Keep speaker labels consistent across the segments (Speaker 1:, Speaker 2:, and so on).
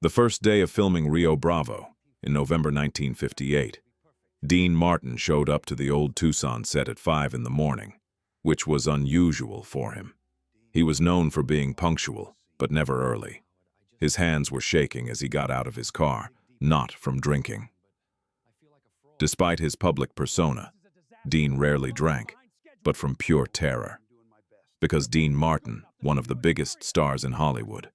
Speaker 1: The first day of filming Rio Bravo, in November 1958, Dean Martin showed up to the old Tucson set at 5 in the morning, which was unusual for him. He was known for being punctual, but never early. His hands were shaking as he got out of his car, not from drinking. Despite his public persona, Dean rarely drank, but from pure terror. Because Dean Martin, one of the biggest stars in Hollywood,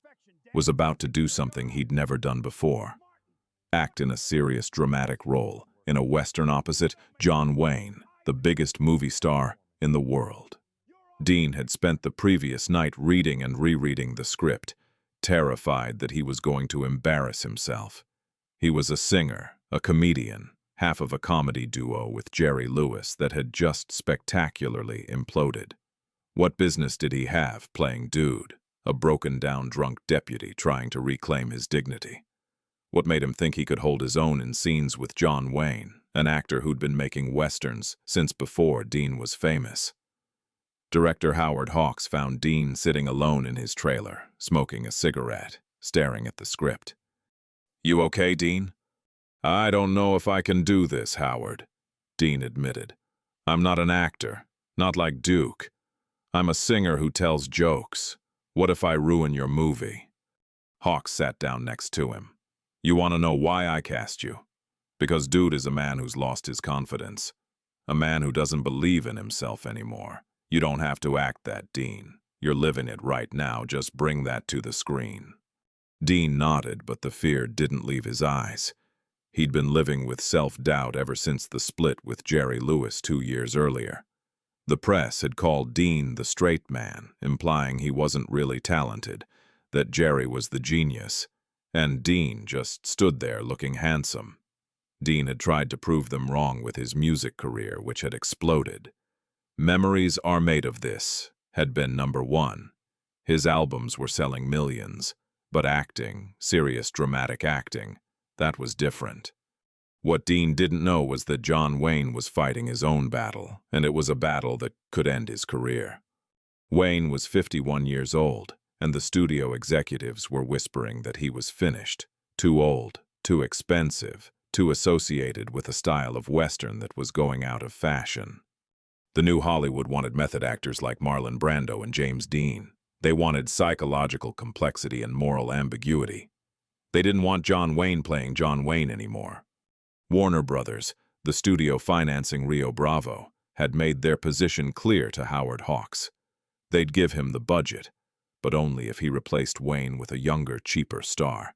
Speaker 1: was about to do something he'd never done before. Act in a serious dramatic role in a Western opposite John Wayne, the biggest movie star in the world. Dean had spent the previous night reading and rereading the script, terrified that he was going to embarrass himself. He was a singer, a comedian, half of a comedy duo with Jerry Lewis that had just spectacularly imploded. What business did he have playing Dude, a broken-down drunk deputy trying to reclaim his dignity? What made him think he could hold his own in scenes with John Wayne, an actor who'd been making westerns since before Dean was famous? Director Howard Hawks found Dean sitting alone in his trailer, smoking a cigarette, staring at the script. "You okay, Dean?" "I don't know if I can do this, Howard," Dean admitted. "I'm not an actor, not like Duke. I'm a singer who tells jokes. What if I ruin your movie?" Hawks sat down next to him. "You want to know why I cast you? Because Dude is a man who's lost his confidence. A man who doesn't believe in himself anymore. You don't have to act that, Dean. You're living it right now. Just bring that to the screen." Dean nodded, but the fear didn't leave his eyes. He'd been living with self-doubt ever since the split with Jerry Lewis 2 years earlier. The press had called Dean the straight man, implying he wasn't really talented, that Jerry was the genius, and Dean just stood there looking handsome. Dean had tried to prove them wrong with his music career, which had exploded. Memories Are Made of This had been #1. His albums were selling millions, but acting, serious dramatic acting, that was different. What Dean didn't know was that John Wayne was fighting his own battle, and it was a battle that could end his career. Wayne was 51 years old, and the studio executives were whispering that he was finished, too old, too expensive, too associated with a style of Western that was going out of fashion. The new Hollywood wanted method actors like Marlon Brando and James Dean. They wanted psychological complexity and moral ambiguity. They didn't want John Wayne playing John Wayne anymore. Warner Brothers, the studio financing Rio Bravo, had made their position clear to Howard Hawks. They'd give him the budget, but only if he replaced Wayne with a younger, cheaper star.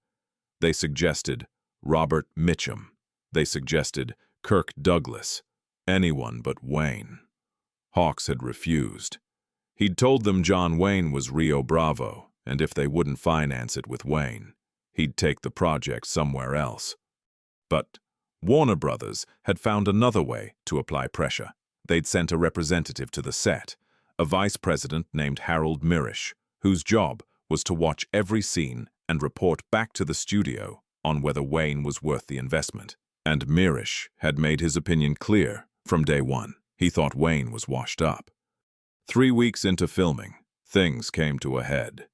Speaker 1: They suggested Robert Mitchum. They suggested Kirk Douglas. Anyone but Wayne. Hawks had refused. He'd told them John Wayne was Rio Bravo, and if they wouldn't finance it with Wayne, he'd take the project somewhere else. But Warner Brothers had found another way to apply pressure. They'd sent a representative to the set, a vice president named Harold Mirisch, whose job was to watch every scene and report back to the studio on whether Wayne was worth the investment. And Mirisch had made his opinion clear from day one. He thought Wayne was washed up. 3 weeks into filming, things came to a head.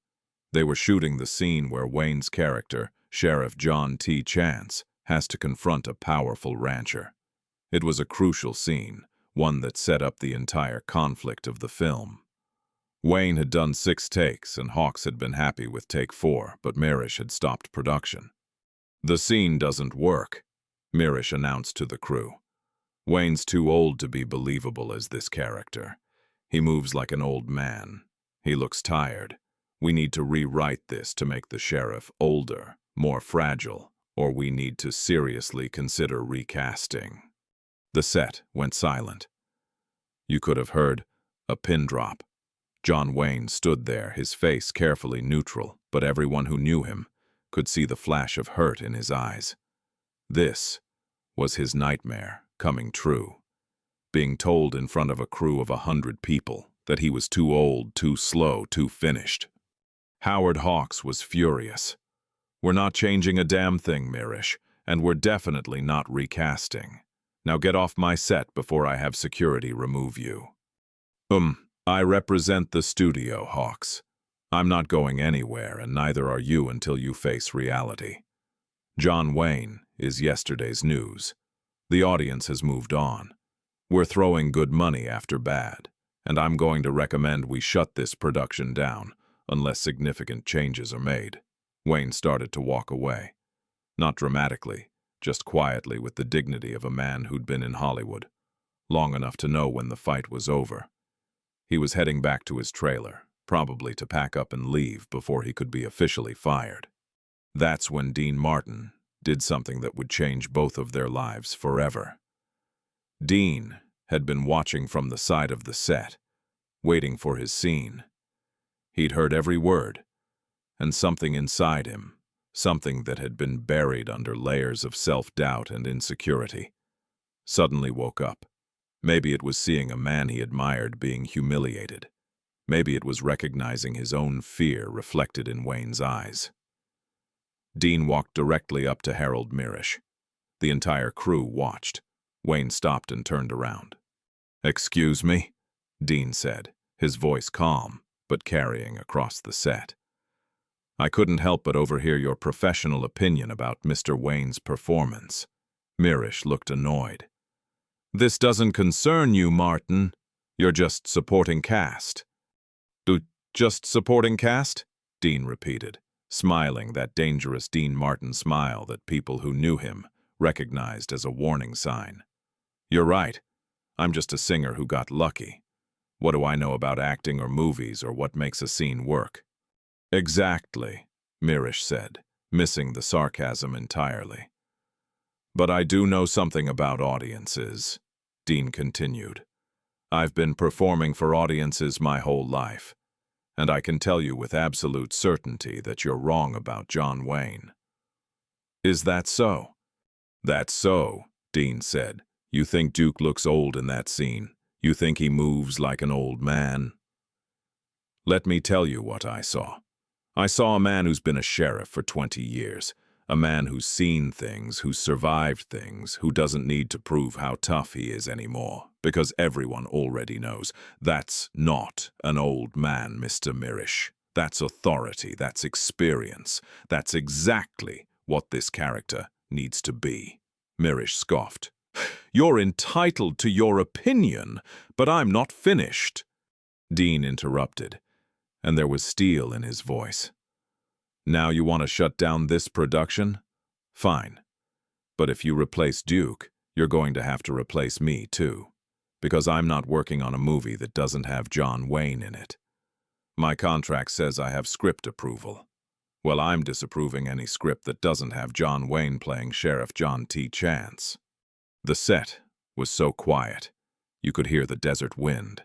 Speaker 1: They were shooting the scene where Wayne's character, Sheriff John T. Chance, has to confront a powerful rancher. It was a crucial scene, one that set up the entire conflict of the film. Wayne had done 6 takes, and Hawks had been happy with take 4, but Mirisch had stopped production. "The scene doesn't work," Mirisch announced to the crew. "Wayne's too old to be believable as this character. He moves like an old man. He looks tired. We need to rewrite this to make the sheriff older, more fragile, or we need to seriously consider recasting." The set went silent. You could have heard a pin drop. John Wayne stood there, his face carefully neutral, but everyone who knew him could see the flash of hurt in his eyes. This was his nightmare coming true. Being told in front of a crew of 100 people that he was too old, too slow, too finished. Howard Hawks was furious. "We're not changing a damn thing, Mirisch, and we're definitely not recasting. Now get off my set before I have security remove you." I represent the studio, Hawks. I'm not going anywhere, and neither are you until you face reality. John Wayne is yesterday's news. The audience has moved on. We're throwing good money after bad, and I'm going to recommend we shut this production down unless significant changes are made. Wayne started to walk away. Not dramatically, just quietly with the dignity of a man who'd been in Hollywood, long enough to know when the fight was over. He was heading back to his trailer, probably to pack up and leave before he could be officially fired. That's when Dean Martin did something that would change both of their lives forever. Dean had been watching from the side of the set, waiting for his scene. He'd heard every word, and something inside him, something that had been buried under layers of self-doubt and insecurity, suddenly woke up. Maybe it was seeing a man he admired being humiliated. Maybe it was recognizing his own fear reflected in Wayne's eyes. Dean walked directly up to Harold Mirisch. The entire crew watched. Wayne stopped and turned around. "Excuse me?" Dean said, his voice calm, but carrying across the set. "I couldn't help but overhear your professional opinion about Mr. Wayne's performance." Mirisch looked annoyed. "This doesn't concern you, Martin. You're just supporting cast." Just supporting cast?" Dean repeated, smiling that dangerous Dean Martin smile that people who knew him recognized as a warning sign. "You're right. I'm just a singer who got lucky. What do I know about acting or movies or what makes a scene work?" "Exactly," Mirisch said, missing the sarcasm entirely. "But I do know something about audiences," Dean continued. "I've been performing for audiences my whole life, and I can tell you with absolute certainty that you're wrong about John Wayne." "Is that so?" "That's so," Dean said. "You think Duke looks old in that scene? You think he moves like an old man?" "Let me tell you what I saw. I saw a man who's been a sheriff for 20 years, a man who's seen things, who's survived things, who doesn't need to prove how tough he is anymore, because everyone already knows. That's not an old man, Mr. Mirisch. That's authority, that's experience. That's exactly what this character needs to be." Mirisch scoffed. "You're entitled to your opinion, but I'm not finished." Dean interrupted, and there was steel in his voice. "Now you want to shut down this production? Fine. But if you replace Duke, you're going to have to replace me too, because I'm not working on a movie that doesn't have John Wayne in it. My contract says I have script approval. Well, I'm disapproving any script that doesn't have John Wayne playing Sheriff John T. Chance." The set was so quiet, you could hear the desert wind.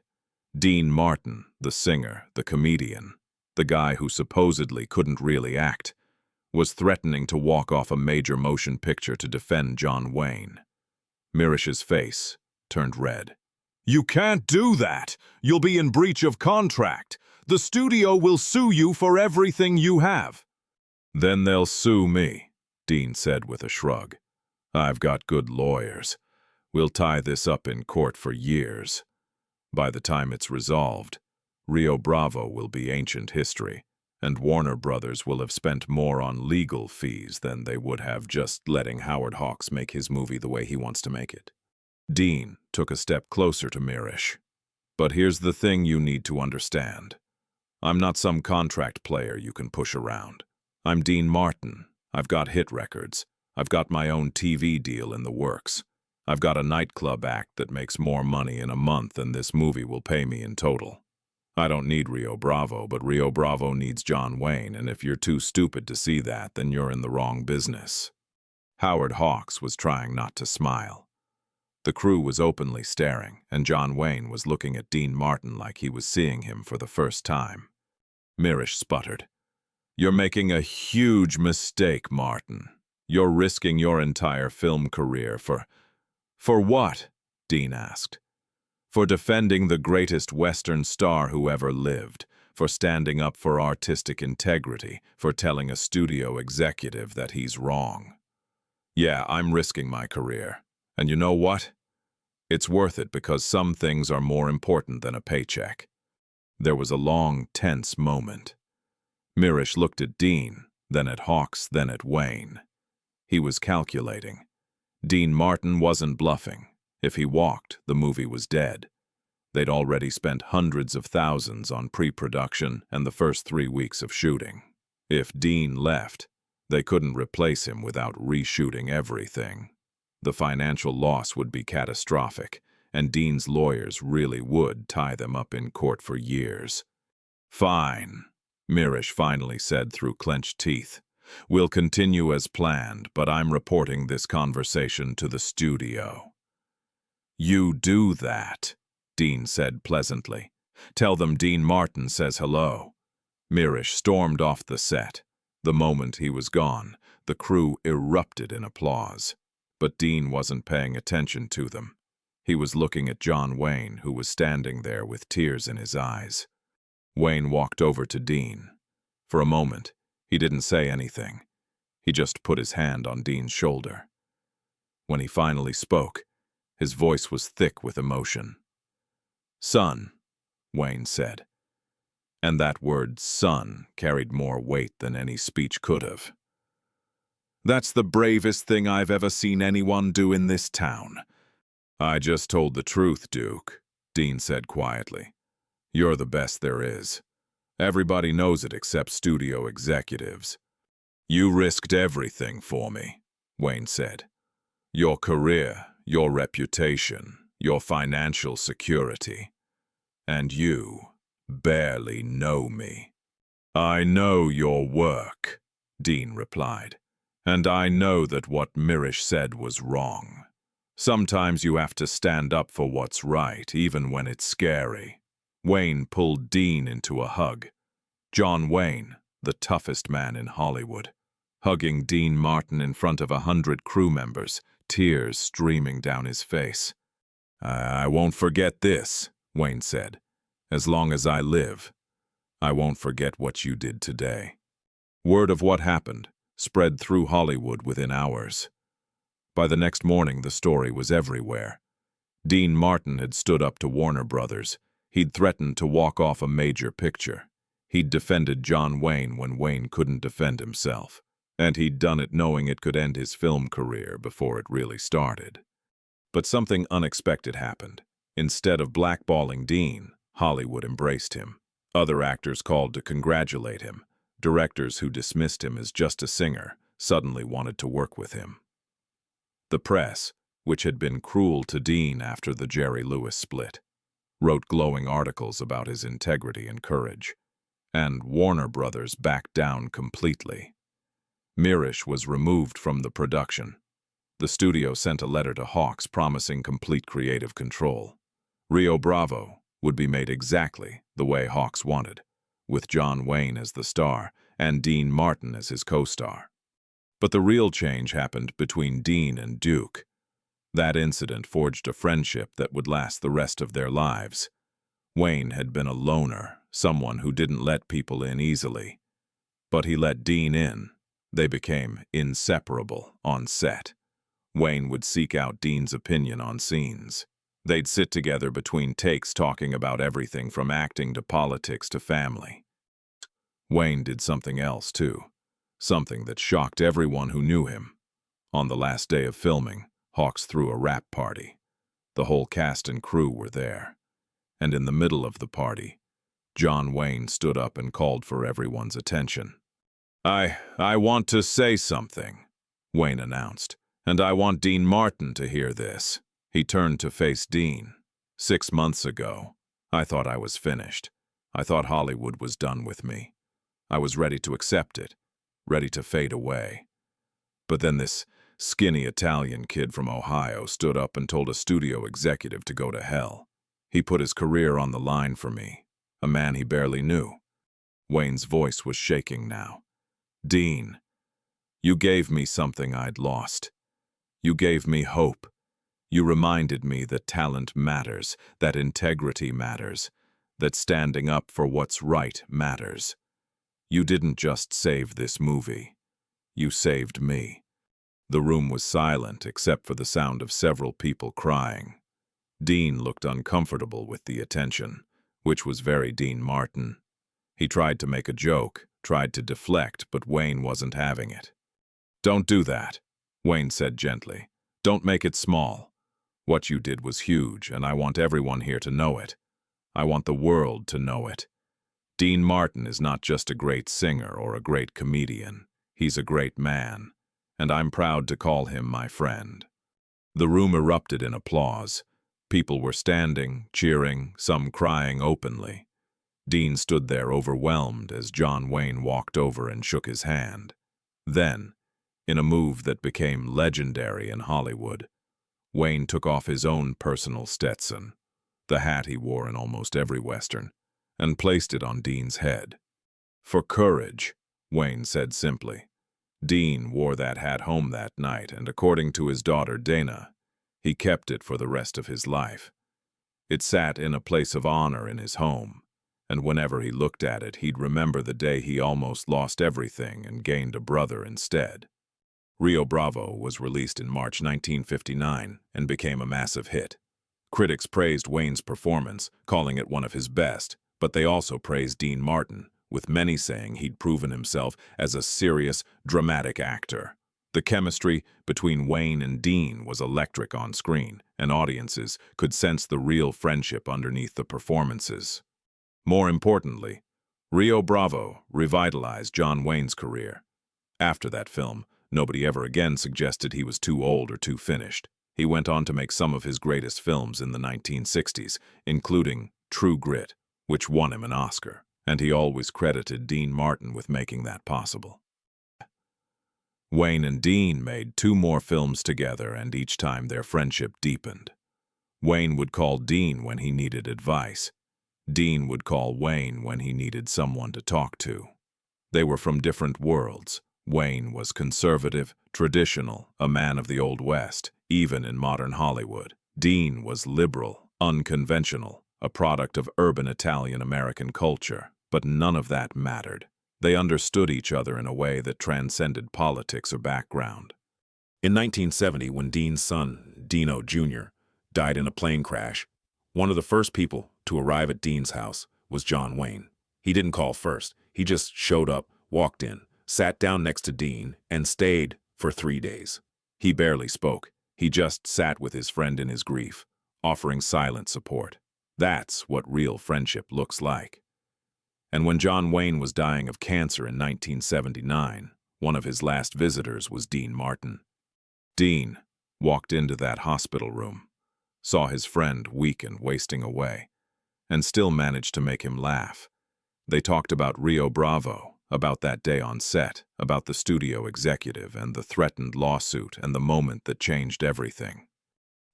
Speaker 1: Dean Martin, the singer, the comedian, the guy who supposedly couldn't really act, was threatening to walk off a major motion picture to defend John Wayne. Mirisch's face turned red. "You can't do that! You'll be in breach of contract! The studio will sue you for everything you have!" "Then they'll sue me," Dean said with a shrug. "I've got good lawyers. We'll tie this up in court for years. By the time it's resolved, Rio Bravo will be ancient history, and Warner Brothers will have spent more on legal fees than they would have just letting Howard Hawks make his movie the way he wants to make it." Dean took a step closer to Mirisch. "But here's the thing you need to understand. I'm not some contract player you can push around. I'm Dean Martin. I've got hit records. I've got my own TV deal in the works. I've got a nightclub act that makes more money in a month than this movie will pay me in total. I don't need Rio Bravo, but Rio Bravo needs John Wayne, and if you're too stupid to see that, then you're in the wrong business." Howard Hawks was trying not to smile. The crew was openly staring, and John Wayne was looking at Dean Martin like he was seeing him for the first time. Mirisch sputtered. "You're making a huge mistake, Martin. You're risking your entire film career for what?" Dean asked. "For defending the greatest Western star who ever lived, for standing up for artistic integrity, for telling a studio executive that he's wrong. Yeah, I'm risking my career. And you know what? It's worth it because some things are more important than a paycheck." There was a long, tense moment. Mirisch looked at Dean, then at Hawks, then at Wayne. He was calculating. Dean Martin wasn't bluffing. If he walked, the movie was dead. They'd already spent hundreds of thousands on pre-production and the first 3 weeks of shooting. If Dean left, they couldn't replace him without reshooting everything. The financial loss would be catastrophic, and Dean's lawyers really would tie them up in court for years. "Fine," Mirish finally said through clenched teeth. "We'll continue as planned, but I'm reporting this conversation to the studio." "You do that," Dean said pleasantly. "Tell them Dean Martin says hello." Mirish stormed off the set. The moment he was gone, the crew erupted in applause. But Dean wasn't paying attention to them. He was looking at John Wayne, who was standing there with tears in his eyes. Wayne walked over to Dean. For a moment, he didn't say anything. He just put his hand on Dean's shoulder. When he finally spoke, his voice was thick with emotion. "Son," Wayne said. And that word son carried more weight than any speech could have. "That's the bravest thing I've ever seen anyone do in this town." "I just told the truth, Duke," Dean said quietly. "You're the best there is. Everybody knows it except studio executives." "You risked everything for me," Wayne said. "Your career, your reputation, your financial security. And you barely know me." "I know your work," Dean replied. "And I know that what Mirish said was wrong. Sometimes you have to stand up for what's right, even when it's scary." Wayne pulled Dean into a hug. John Wayne, the toughest man in Hollywood, hugging Dean Martin in front of 100 crew members, tears streaming down his face. "I won't forget this," Wayne said. "As long as I live, I won't forget what you did today." Word of what happened spread through Hollywood within hours. By the next morning, the story was everywhere. Dean Martin had stood up to Warner Brothers. He'd threatened to walk off a major picture. He'd defended John Wayne when Wayne couldn't defend himself. And he'd done it knowing it could end his film career before it really started. But something unexpected happened. Instead of blackballing Dean, Hollywood embraced him. Other actors called to congratulate him. Directors who dismissed him as just a singer suddenly wanted to work with him. The press, which had been cruel to Dean after the Jerry Lewis split, wrote glowing articles about his integrity and courage. And Warner Brothers backed down completely. Mirish was removed from the production. The studio sent a letter to Hawks promising complete creative control. Rio Bravo would be made exactly the way Hawks wanted, with John Wayne as the star and Dean Martin as his co-star. But the real change happened between Dean and Duke. That incident forged a friendship that would last the rest of their lives. Wayne had been a loner, someone who didn't let people in easily. But he let Dean in. They became inseparable on set. Wayne would seek out Dean's opinion on scenes. They'd sit together between takes talking about everything from acting to politics to family. Wayne did something else too, something that shocked everyone who knew him. On the last day of filming, Hawks threw a rap party. The whole cast and crew were there. And in the middle of the party, John Wayne stood up and called for everyone's attention. I want to say something," Wayne announced, "and I want Dean Martin to hear this." He turned to face Dean. "6 months ago, I thought I was finished. I thought Hollywood was done with me. I was ready to accept it, ready to fade away. But then this skinny Italian kid from Ohio stood up and told a studio executive to go to hell. He put his career on the line for me, a man he barely knew." Wayne's voice was shaking now. "Dean, you gave me something I'd lost. You gave me hope. You reminded me that talent matters, that integrity matters, that standing up for what's right matters. You didn't just save this movie. You saved me." The room was silent except for the sound of several people crying. Dean looked uncomfortable with the attention, which was very Dean Martin. He tried to make a joke, tried to deflect, but Wayne wasn't having it. "Don't do that," Wayne said gently. Don't make it small. What you did was huge, and I want everyone here to know it. I want the world to know it. Dean Martin is not just a great singer or a great comedian. He's a great man, and I'm proud to call him my friend. The room erupted in applause. People were standing, cheering, some crying openly. Dean stood there overwhelmed as John Wayne walked over and shook his hand. Then, in a move that became legendary in Hollywood, Wayne took off his own personal Stetson, the hat he wore in almost every Western, and placed it on Dean's head. For courage, Wayne said simply. Dean wore that hat home that night, and according to his daughter Dana, he kept it for the rest of his life. It sat in a place of honor in his home, and whenever he looked at it, he'd remember the day he almost lost everything and gained a brother instead. Rio Bravo was released in March 1959 and became a massive hit. Critics praised Wayne's performance, calling it one of his best, but they also praised Dean Martin, with many saying he'd proven himself as a serious, dramatic actor. The chemistry between Wayne and Dean was electric on screen, and audiences could sense the real friendship underneath the performances. More importantly, Rio Bravo revitalized John Wayne's career. After that film, nobody ever again suggested he was too old or too finished. He went on to make some of his greatest films in the 1960s, including True Grit, which won him an Oscar, and he always credited Dean Martin with making that possible. Wayne and Dean made 2 more films together, and each time their friendship deepened. Wayne would call Dean when he needed advice. Dean would call Wayne when he needed someone to talk to. They were from different worlds. Wayne was conservative, traditional, a man of the Old West, even in modern Hollywood. Dean was liberal, unconventional, a product of urban Italian-American culture. But none of that mattered. They understood each other in a way that transcended politics or background. In 1970, when Dean's son, Dino Jr., died in a plane crash, one of the first people to arrive at Dean's house was John Wayne. He didn't call first. He just showed up, walked in, sat down next to Dean, and stayed for 3 days. He barely spoke. He just sat with his friend in his grief, offering silent support. That's what real friendship looks like. And when John Wayne was dying of cancer in 1979, one of his last visitors was Dean Martin. Dean walked into that hospital room, saw his friend weak and wasting away, and still managed to make him laugh. They talked about Rio Bravo, about that day on set, about the studio executive and the threatened lawsuit and the moment that changed everything.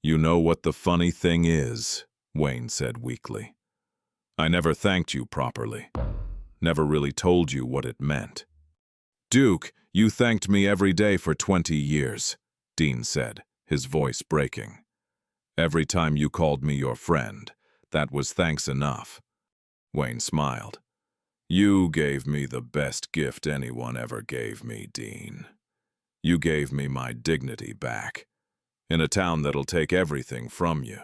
Speaker 1: "You know what the funny thing is," Wayne said weakly. "I never thanked you properly. Never really told you what it meant." "Duke, you thanked me every day for 20 years, Dean said, his voice breaking. "Every time you called me your friend, that was thanks enough." Wayne smiled. "You gave me the best gift anyone ever gave me, Dean. You gave me my dignity back. In a town that'll take everything from you,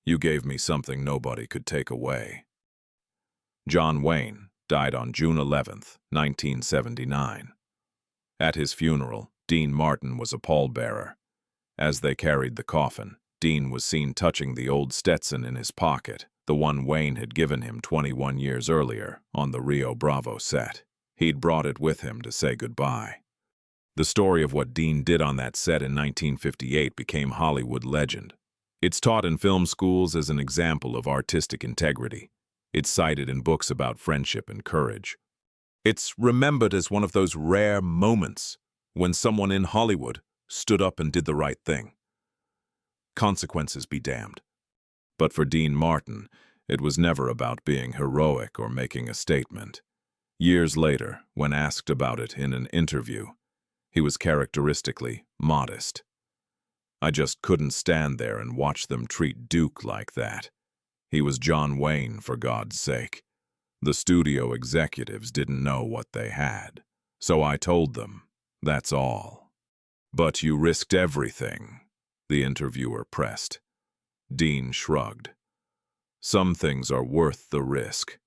Speaker 1: you gave me something nobody could take away." John Wayne died on June 11, 1979. At his funeral, Dean Martin was a pallbearer. As they carried the coffin, Dean was seen touching the old Stetson in his pocket, the one Wayne had given him 21 years earlier on the Rio Bravo set. He'd brought it with him to say goodbye. The story of what Dean did on that set in 1958 became Hollywood legend. It's taught in film schools as an example of artistic integrity. It's cited in books about friendship and courage. It's remembered as one of those rare moments when someone in Hollywood stood up and did the right thing. Consequences be damned. But for Dean Martin, it was never about being heroic or making a statement. Years later, when asked about it in an interview, he was characteristically modest. "I just couldn't stand there and watch them treat Duke like that. He was John Wayne, for God's sake. The studio executives didn't know what they had, so I told them, that's all." "But you risked everything," the interviewer pressed. Dean shrugged. "Some things are worth the risk.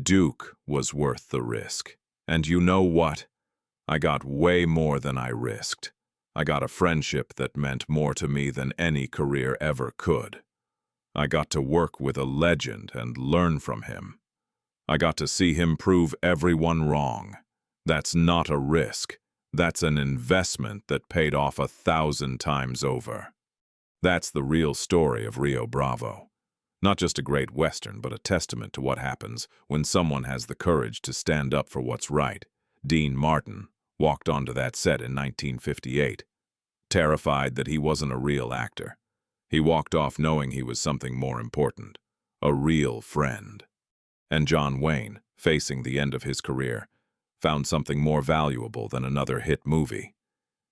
Speaker 1: Duke was worth the risk. And you know what? I got way more than I risked. I got a friendship that meant more to me than any career ever could. I got to work with a legend and learn from him. I got to see him prove everyone wrong. That's not a risk. That's an investment that paid off 1,000 times over. That's the real story of Rio Bravo. Not just a great Western, but a testament to what happens when someone has the courage to stand up for what's right. Dean Martin walked onto that set in 1958, terrified that he wasn't a real actor. He walked off knowing he was something more important, a real friend. And John Wayne, facing the end of his career, found something more valuable than another hit movie.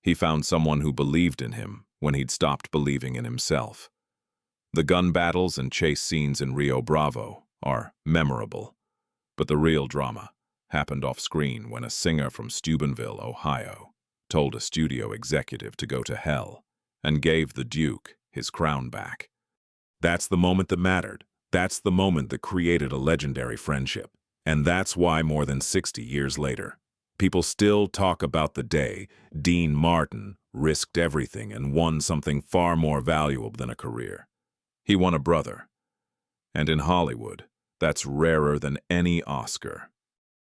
Speaker 1: He found someone who believed in him when he'd stopped believing in himself. The gun battles and chase scenes in Rio Bravo are memorable, but the real drama happened off-screen when a singer from Steubenville, Ohio, told a studio executive to go to hell and gave the Duke his crown back. That's the moment that mattered. That's the moment that created a legendary friendship. And that's why more than 60 years later, people still talk about the day Dean Martin risked everything and won something far more valuable than a career. He won a brother. And in Hollywood, that's rarer than any Oscar.